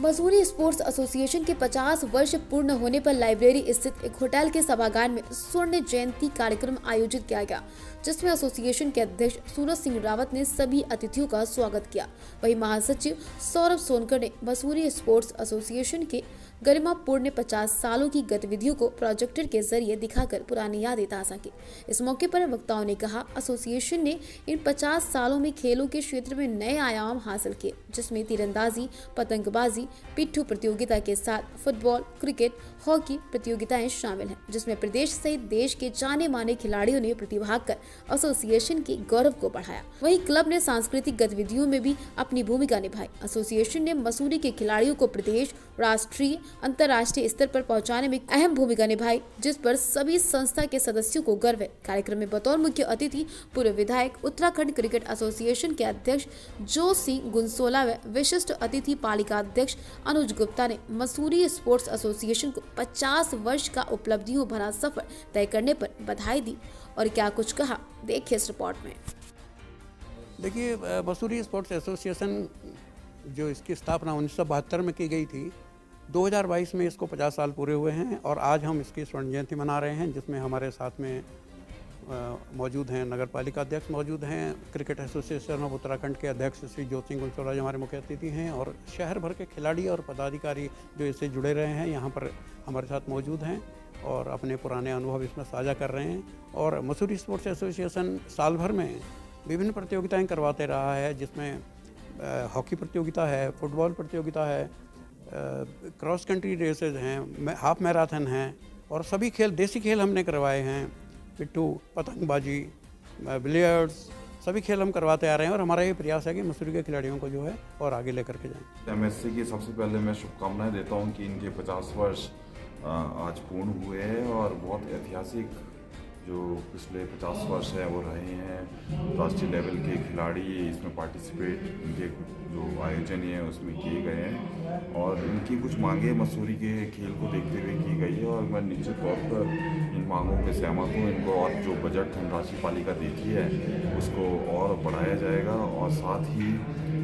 Mussoorie sports association के 50 वर्ष पूर्ण होने पर लाइब्रेरी स्थित एक होटल के सभागार में स्वर्ण जयंती कार्यक्रम आयोजित किया गया, जिसमें एसोसिएशन के अध्यक्ष सूरज सिंह रावत ने सभी अतिथियों का स्वागत किया। वहीं महासचिव सौरभ सोनकर ने मसूरी स्पोर्ट्स एसोसिएशन के गरिमापूर्ण 50 सालों की गतिविधियों को प्रोजेक्टर के जरिए दिखाकर पुरानी यादें ताज़ा की। इस मौके पर वक्ताओं ने कहा, एसोसिएशन ने इन 50 सालों में खेलों के क्षेत्र में नए आयाम हासिल किए, जिसमें तीरंदाजी, पतंगबाजी, पिट्ठू प्रतियोगिता के साथ फुटबॉल, क्रिकेट, हॉकी प्रतियोगिताएं शामिल हैं, जिसमें प्रदेश सहित देश के जाने माने खिलाड़ियों ने प्रतिभाग कर एसोसिएशन के गौरव को बढ़ाया। वहीं क्लब ने सांस्कृतिक गतिविधियों में भी अपनी भूमिका निभाई। एसोसिएशन ने मसूरी के खिलाड़ियों को प्रदेश, राष्ट्रीय, अंतर्राष्ट्रीय स्तर पर पहुंचाने में अहम भूमिका निभाई, जिस पर सभी संस्था के सदस्यों को गर्व है। कार्यक्रम में बतौर मुख्य अतिथि पूर्व विधायक, उत्तराखंड क्रिकेट एसोसिएशन के अध्यक्ष जो सिंह गुंसोला व विशिष्ट अतिथि पालिका अध्यक्ष अनुज गुप्ता ने मसूरी स्पोर्ट्स एसोसिएशन को 50 वर्ष का उपलब्धियों भरा सफर तय करने पर बधाई दी और क्या कुछ कहा, देखिए इस रिपोर्ट में। देखिए, मसूरी स्पोर्ट्स एसोसिएशन जो इसकी स्थापना 1972 में की गई थी, 2022 में इसको 50 साल पूरे हुए हैं और आज हम इसकी स्वर्ण जयंती मना रहे हैं, जिसमें हमारे साथ में मौजूद हैं नगर पालिका अध्यक्ष मौजूद हैं, क्रिकेट एसोसिएशन ऑफ उत्तराखंड के अध्यक्ष श्री ज्योति सिंह गुंसोला हमारे मुख्य अतिथि हैं और शहर भर के खिलाड़ी और पदाधिकारी जो इससे जुड़े रहे हैं यहाँ पर हमारे साथ मौजूद हैं और अपने पुराने अनुभव इसमें साझा कर रहे हैं। और मसूरी स्पोर्ट्स एसोसिएशन साल भर में विभिन्न प्रतियोगिताएँ करवाते रहा है, जिसमें हॉकी प्रतियोगिता है, फुटबॉल प्रतियोगिता है, क्रॉस कंट्री रेसेज हैं, हाफ मैराथन हैं और सभी खेल, देसी खेल हमने करवाए हैं, पिट्ठू, पतंगबाजी, बिलियर्ड्स, सभी खेल हम करवाते आ रहे हैं और हमारा ये प्रयास है कि मसूरी के खिलाड़ियों को जो है और आगे लेकर के जाएं। एमएससी की सबसे पहले मैं शुभकामनाएं देता हूं कि इनके 50 वर्ष आज पूर्ण हुए हैं और बहुत ऐतिहासिक जो पिछले 50 वर्ष है वो रहे हैं। राष्ट्रीय लेवल के खिलाड़ी इसमें पार्टिसिपेट, इनके जो आयोजन है उसमें किए गए हैं और इनकी कुछ मांगें मसूरी के खेल को देखते हुए की गई है और मैं निश्चित तौर पर इन मांगों में सहमत हूँ। इनको और जो बजट धनराशि पालिका देती है उसको और बढ़ाया जाएगा और साथ ही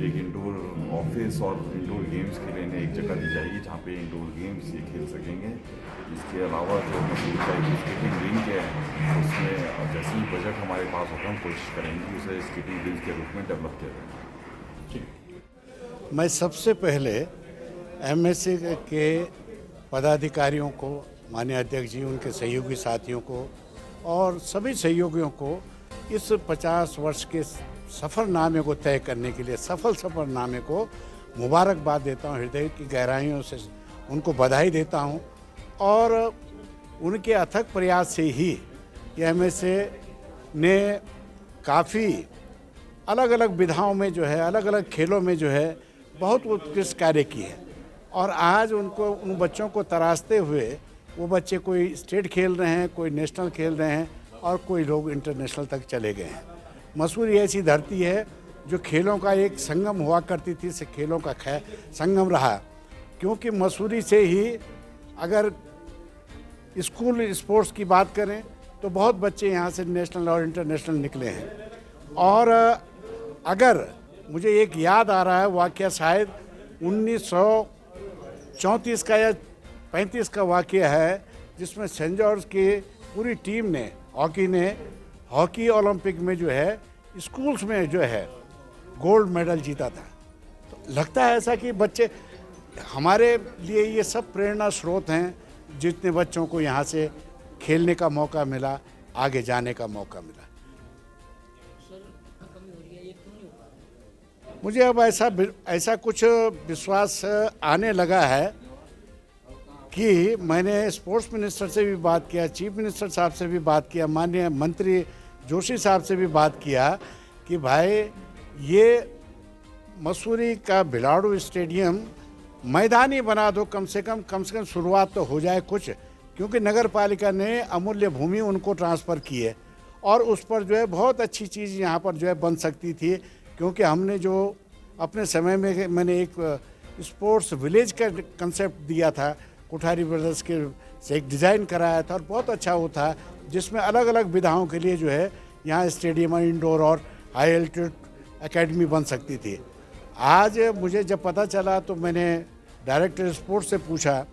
एक इंडोर ऑफिस और इंडोर गेम्स के लिए एक जगह दी जाएगी जहाँ पे इंडोर गेम्स ये खेल सकेंगे। इसके अलावा जो मसूरी का एक स्केटिंग रिंक है उसमें जैसे ही बजट हमारे पास होगा हम कोशिश करेंगे उसे स्केटिंग रिंक के रूप में डेवलप किया जाए। मैं सबसे पहले एमएससी के पदाधिकारियों को, माननीय अध्यक्ष जी, उनके सहयोगी साथियों को और सभी सहयोगियों को इस 50 वर्ष के सफ़रनामे को तय करने के लिए, सफल सफ़रनामे को मुबारकबाद देता हूँ, हृदय की गहराइयों से उनको बधाई देता हूँ और उनके अथक प्रयास से ही एमएसए ने काफ़ी अलग अलग विधाओं में जो है, अलग अलग खेलों में जो है बहुत उत्कृष्ट कार्य किए हैं और आज उनको, उन बच्चों को तराशते हुए वो बच्चे कोई स्टेट खेल रहे हैं, कोई नेशनल खेल रहे हैं और कोई लोग इंटरनेशनल तक चले गए हैं। मसूरी ऐसी धरती है जो खेलों का एक संगम हुआ करती थी, से खेलों का संगम रहा, क्योंकि मसूरी से ही अगर स्कूल स्पोर्ट्स की बात करें तो बहुत बच्चे यहाँ से नेशनल और इंटरनेशनल निकले हैं। और अगर मुझे एक याद आ रहा है वाक़या, शायद 1934 का या 35 का वाक़या है, जिसमें सेंट जॉर्ज की पूरी टीम ने हॉकी ओलंपिक में जो है स्कूल्स में जो है गोल्ड मेडल जीता था। तो लगता है ऐसा कि बच्चे हमारे लिए ये सब प्रेरणा स्रोत हैं, जितने बच्चों को यहाँ से खेलने का मौका मिला, आगे जाने का मौका मिला। मुझे अब ऐसा कुछ विश्वास आने लगा है कि मैंने स्पोर्ट्स मिनिस्टर से भी बात किया, चीफ मिनिस्टर साहब से भी बात किया, माननीय मंत्री जोशी साहब से भी बात किया कि भाई ये मसूरी का बिलाड़ू स्टेडियम मैदानी बना दो, कम से कम शुरुआत तो हो जाए कुछ, क्योंकि नगर पालिका ने अमूल्य भूमि उनको ट्रांसफ़र की है और उस पर जो है बहुत अच्छी चीज़ यहाँ पर जो है बन सकती थी। क्योंकि हमने जो अपने समय में मैंने एक स्पोर्ट्स विलेज का कंसेप्ट दिया था, कोठारी ब्रदर्स के से एक डिज़ाइन कराया था और बहुत अच्छा वो था, जिसमें अलग अलग विधाओं के लिए जो है यहाँ स्टेडियम, इंडोर और हाई एल्टीट्यूड एकेडमी बन सकती थी। आज मुझे जब पता चला तो मैंने डायरेक्टर स्पोर्ट्स से पूछा